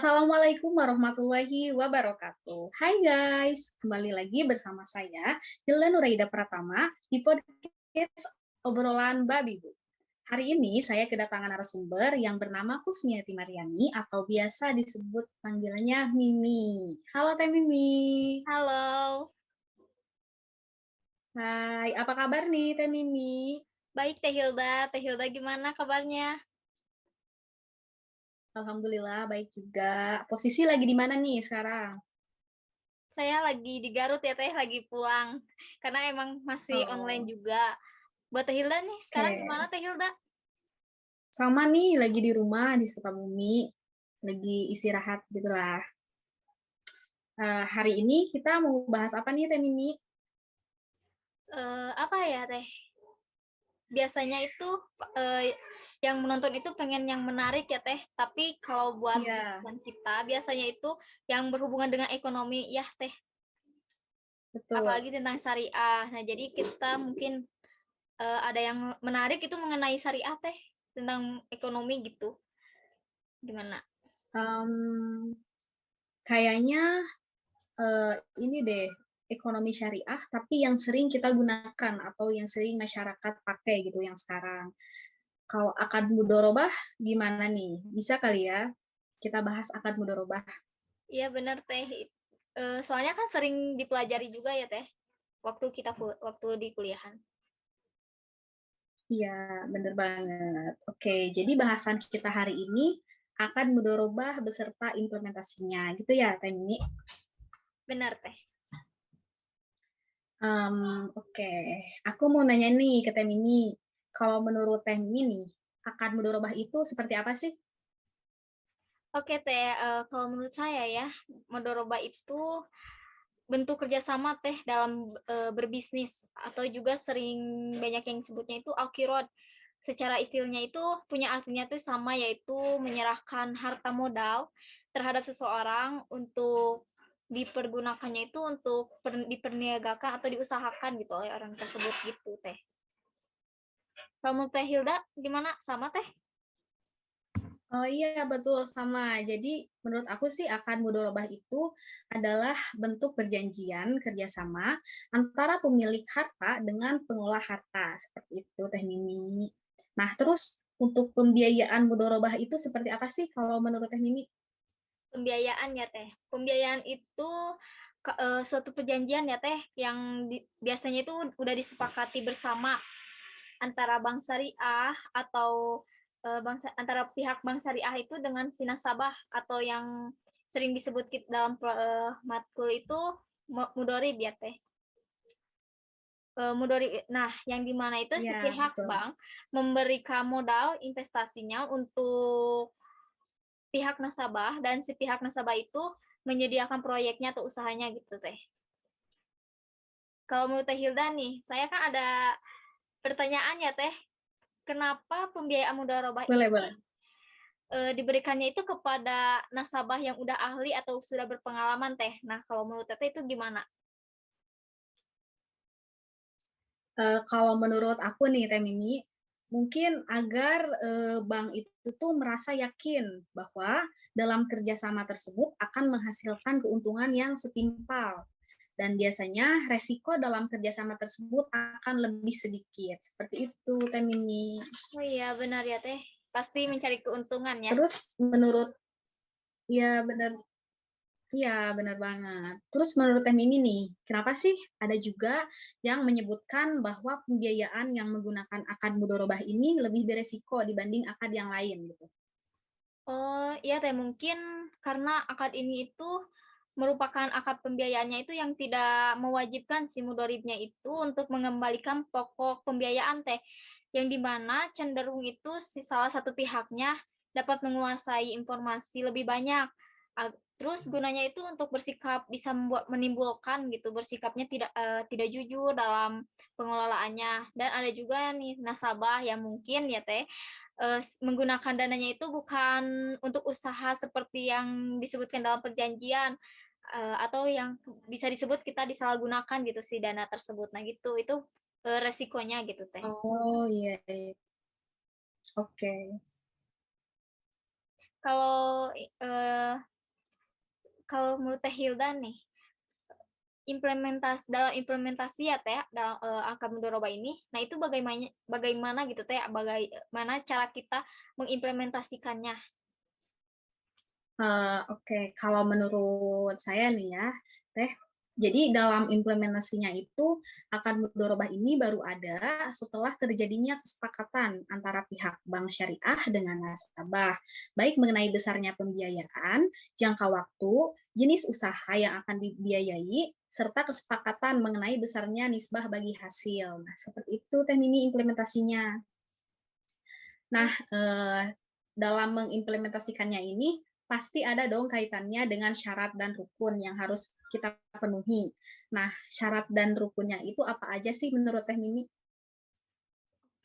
Assalamualaikum warahmatullahi wabarakatuh. Hai guys, kembali lagi bersama saya, Hilda Nuraida Pratama, di podcast Obrolan Babi Bu. Hari ini saya kedatangan narasumber yang bernama Kusniati Mariani atau biasa disebut panggilannya Mimi. Halo Teh Mimi. Halo, Hai, apa kabar nih Teh Mimi? baik Teh Hilda. Teh Hilda gimana kabarnya? Alhamdulillah baik juga. Posisi lagi di mana nih sekarang? Saya lagi di Garut ya Teh, lagi pulang. Karena emang masih online Oh, juga. Buat Teh Hilda nih, sekarang gimana oke. Teh Hilda? Sama nih, lagi di rumah di Sukabumi, lagi istirahat gitulah. Hari ini kita mau bahas apa nih, Teh Mimi? Apa ya Teh? Biasanya itu eh, yang menonton itu pengen yang menarik ya Teh. Tapi kalau buat Iya, bahasan kita biasanya itu yang berhubungan dengan ekonomi ya Teh. betul. Apalagi tentang syariah. Nah jadi kita mungkin ada yang menarik itu mengenai syariah Teh, tentang ekonomi gitu. Gimana? Em, Kayaknya eh, ini deh, ekonomi syariah, tapi yang sering kita gunakan atau yang sering masyarakat pakai gitu yang sekarang. Kalau akad mudorobah gimana nih? Bisa kali ya kita bahas akad mudorobah? Iya benar Teh. Soalnya kan sering dipelajari juga ya Teh, waktu di kuliahan. Iya, bener banget. Oke, jadi bahasan kita hari ini akan mudorobah beserta implementasinya, gitu ya, Teh Mimi? Benar Teh. Oke, aku mau nanya nih ke Teh Mimi, kalau menurut Teh Mimi nih, akad mudorobah itu seperti apa sih? Oke Teh, kalau menurut saya ya, mudharabah itu bentuk kerjasama Teh dalam berbisnis atau juga sering banyak yang sebutnya itu al-qirad. Secara istilahnya itu punya artinya tuh sama, yaitu menyerahkan harta modal terhadap seseorang untuk dipergunakannya itu untuk diperniagakan atau diusahakan gitu oleh orang tersebut gitu Teh. Kalau menurut Teh Hilda gimana? Sama Teh? Oh iya, betul sama. Jadi menurut aku sih akad mudorobah itu adalah bentuk perjanjian kerjasama antara pemilik harta dengan pengolah harta. Seperti itu, Teh Mimi. Nah, terus untuk pembiayaan mudorobah itu seperti apa sih kalau menurut Teh Mimi? Pembiayaan ya Teh. Pembiayaan itu suatu perjanjian ya Teh yang biasanya itu udah disepakati bersama antara bank syariah atau antara pihak bank syariah itu dengan si nasabah atau yang sering disebut dalam matkul itu mudorib ya Teh. Mudorib. Nah, yang dimana itu si Ya, pihak betul. bank memberikan modal investasinya untuk pihak nasabah dan si pihak nasabah itu menyediakan proyeknya atau usahanya gitu Teh. Kalau menurut Teh Hilda nih, saya kan ada pertanyaan ya Teh, kenapa pembiayaan mudharabah Boleh, ini boleh. diberikannya itu kepada nasabah yang udah ahli atau sudah berpengalaman Teh? Nah, kalau menurut Teh itu gimana? Kalau menurut aku nih, Teh Mimi, mungkin agar bank itu tuh merasa yakin bahwa dalam kerjasama tersebut akan menghasilkan keuntungan yang setimpal. Dan biasanya resiko dalam kerjasama tersebut akan lebih sedikit. Seperti itu, Teh Mimi. Oh iya, benar ya Teh. Pasti mencari keuntungan ya. Terus menurut, ya benar, iya, benar banget. Terus menurut Teh Mimi nih, kenapa sih ada juga yang menyebutkan bahwa pembiayaan yang menggunakan akad mudorobah ini lebih beresiko dibanding akad yang lain gitu? Oh, iya Teh, mungkin karena akad ini itu merupakan akad pembiayaannya itu yang tidak mewajibkan si mudoribnya itu untuk mengembalikan pokok pembiayaan Teh, yang dimana cenderung itu si salah satu pihaknya dapat menguasai informasi lebih banyak. Terus gunanya itu untuk bersikap bisa menimbulkan gitu bersikapnya tidak jujur dalam pengelolaannya. Dan ada juga nih nasabah yang mungkin ya Teh menggunakan dananya itu bukan untuk usaha seperti yang disebutkan dalam perjanjian, atau yang bisa disebut kita disalahgunakan gitu si dana tersebut. Nah gitu, itu, resikonya gitu, Teh. Oh iya, iya. Oke. Kalau, kalau menurut Teh Hilda nih, dalam implementasi ya Teh, dalam, akad mudharabah ini, nah itu bagaimana bagaimana gitu Teh, bagaimana cara kita mengimplementasikannya? Oke, kalau menurut saya nih ya, Teh, jadi dalam implementasinya itu akad mudharabah ini baru ada setelah terjadinya kesepakatan antara pihak bank syariah dengan nasabah, baik mengenai besarnya pembiayaan, jangka waktu, jenis usaha yang akan dibiayai, serta kesepakatan mengenai besarnya nisbah bagi hasil. Nah, seperti itu Teh Mimi implementasinya. Nah, Oh, dalam mengimplementasikannya ini pasti ada dong kaitannya dengan syarat dan rukun yang harus kita penuhi. Nah, syarat dan rukunnya itu apa aja sih menurut Teh Mimi?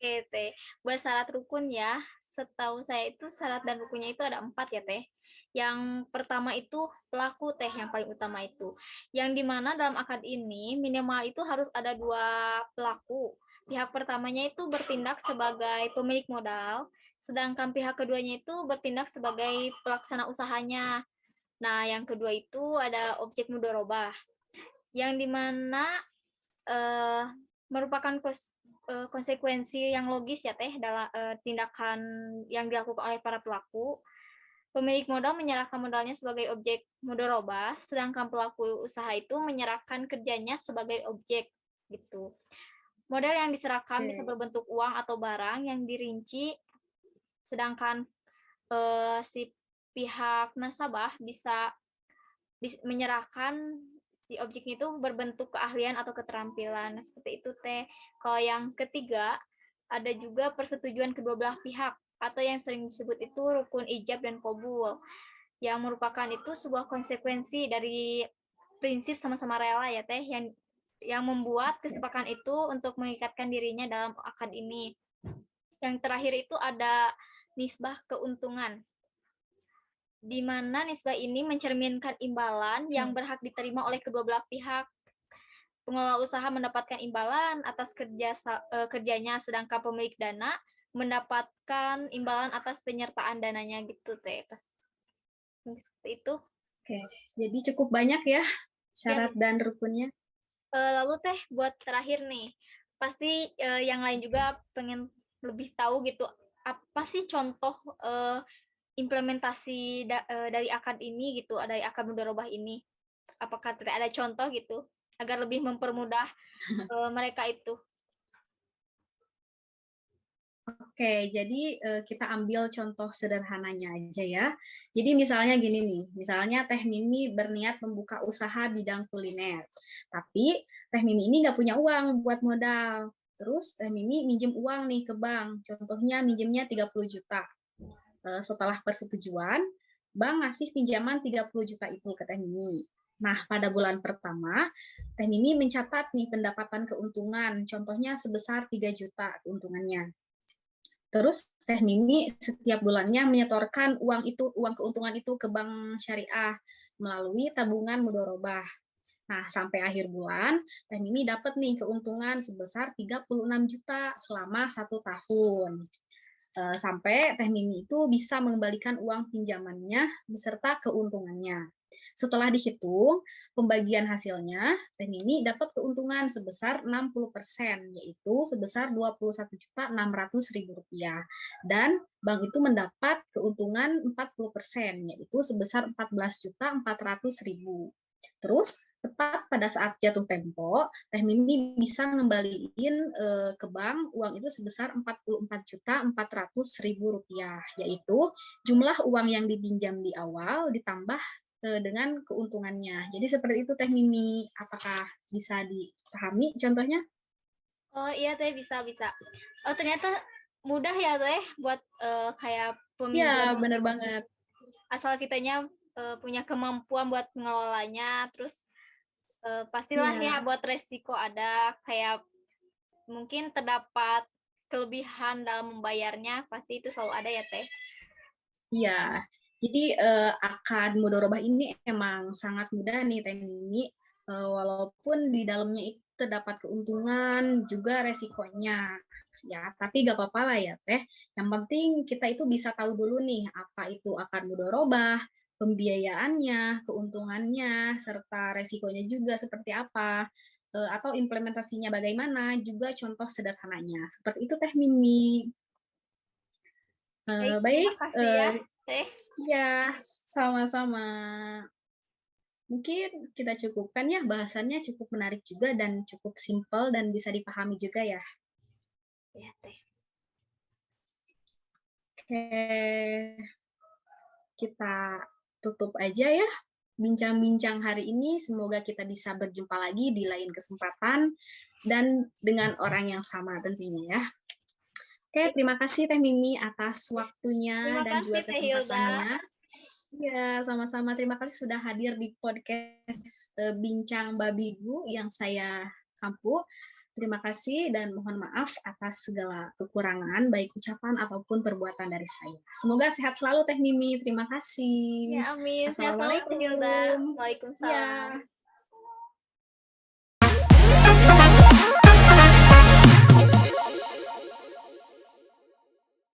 oke Teh. Buat syarat rukun ya, setahu saya itu syarat dan rukunnya itu ada 4 ya Teh. Yang pertama itu pelaku Teh, yang paling utama itu. Yang di mana dalam akad ini minimal itu harus ada 2 pelaku. Pihak pertamanya itu bertindak sebagai pemilik modal, sedangkan pihak keduanya itu bertindak sebagai pelaksana usahanya. Nah, yang kedua itu ada objek mudharabah, yang di mana eh, merupakan konsekuensi yang logis ya Teh dalam tindakan yang dilakukan oleh para pelaku. Pemilik modal menyerahkan modalnya sebagai objek mudharabah, sedangkan pelaku usaha itu menyerahkan kerjanya sebagai objek gitu. Modal yang diserahkan bisa Oke, berbentuk uang atau barang yang dirinci, sedangkan si pihak nasabah bisa menyerahkan si objeknya itu berbentuk keahlian atau keterampilan. Nah, seperti itu Teh. Kalau yang ketiga, ada juga persetujuan kedua belah pihak atau yang sering disebut itu rukun ijab dan qabul, yang merupakan itu sebuah konsekuensi dari prinsip sama-sama rela ya Teh, yang membuat oke. kesepakatan itu untuk mengikatkan dirinya dalam akad ini. Yang terakhir itu ada nisbah keuntungan, di mana nisbah ini mencerminkan imbalan yang Oke. berhak diterima oleh kedua belah pihak. Pengelola usaha mendapatkan imbalan atas kerjanya, sedangkan pemilik dana mendapatkan imbalan atas penyertaan dananya gitu Teh. Seperti itu. Oke, jadi cukup banyak ya Ya, syarat dan rukunnya. lalu Teh buat terakhir nih, pasti yang lain juga pengen lebih tahu gitu, apa sih contoh implementasi dari akad ini gitu, dari akad mudharabah ini? Apakah tidak ada contoh gitu agar lebih mempermudah mereka itu? Oke, jadi kita ambil contoh sederhananya aja ya. Jadi misalnya gini nih, misalnya Teh Mimi berniat membuka usaha bidang kuliner, tapi Teh Mimi ini nggak punya uang buat modal. Terus Teh Mimi minjem uang nih ke bank, contohnya minjemnya 30 juta. Setelah persetujuan, bank ngasih pinjaman 30 juta itu ke Teh Mimi. Nah, pada bulan pertama, Teh Mimi mencatat nih pendapatan keuntungan, contohnya sebesar 3 juta keuntungannya. Terus Teh Mimi setiap bulannya menyetorkan uang keuntungan itu ke bank syariah melalui tabungan mudorobah. Nah, sampai akhir bulan, Teh Mimi dapat nih keuntungan sebesar 36 juta selama 1 tahun. Sampai Teh Mimi itu bisa mengembalikan uang pinjamannya beserta keuntungannya. Setelah dihitung, pembagian hasilnya, Teh Mimi dapat keuntungan sebesar 60%, yaitu sebesar 21.600.000 rupiah. Dan bank itu mendapat keuntungan 40%, yaitu sebesar 14.400.000. Terus tepat pada saat jatuh tempo, Teh Mimi bisa ngembaliin ke bank uang itu sebesar 44.400.000 rupiah, yaitu jumlah uang yang dipinjam di awal ditambah dengan keuntungannya. Jadi seperti itu Teh Mimi. Apakah bisa dipahami contohnya? Oh iya Teh, bisa bisa. Oh ternyata mudah ya Teh buat kayak Ya, peminjaman benar itu. banget. Asal kitanya punya kemampuan buat mengelolanya, terus pastilah ya Ya, buat resiko ada kayak mungkin terdapat kelebihan dalam membayarnya, pasti itu selalu ada ya Teh. iya. Jadi akad mudorobah ini emang sangat mudah nih Teh Mimi, walaupun di dalamnya itu terdapat keuntungan juga resikonya. Ya, tapi gak apa-apa lah ya Teh. Yang penting kita itu bisa tahu dulu nih apa itu akad mudorobah, pembiayaannya, keuntungannya, serta resikonya juga seperti apa, atau implementasinya bagaimana, juga contoh sederhananya. Seperti itu Teh Mimi. Baik, terima Baik, kasih ya, Teh. ya sama-sama. Mungkin kita cukupkan ya, bahasannya cukup menarik juga dan cukup simpel dan bisa dipahami juga ya. Ya, Teh. Oke, kita tutup aja ya bincang-bincang hari ini. Semoga kita bisa berjumpa lagi di lain kesempatan dan dengan orang yang sama tentunya ya. Oke, terima kasih Teh Mimi atas waktunya Terima dan kasih juga Teh Hilda. kesempatannya. Ya, sama-sama. Terima kasih sudah hadir di podcast Bincang Babibu yang saya kampu. Terima kasih dan mohon maaf atas segala kekurangan, baik ucapan ataupun perbuatan dari saya. Semoga sehat selalu Teh Mimi. Terima kasih. Ya, amin. Sehat selalu Teh Hilda. Assalamualaikum. Waalaikumsalam. Ya.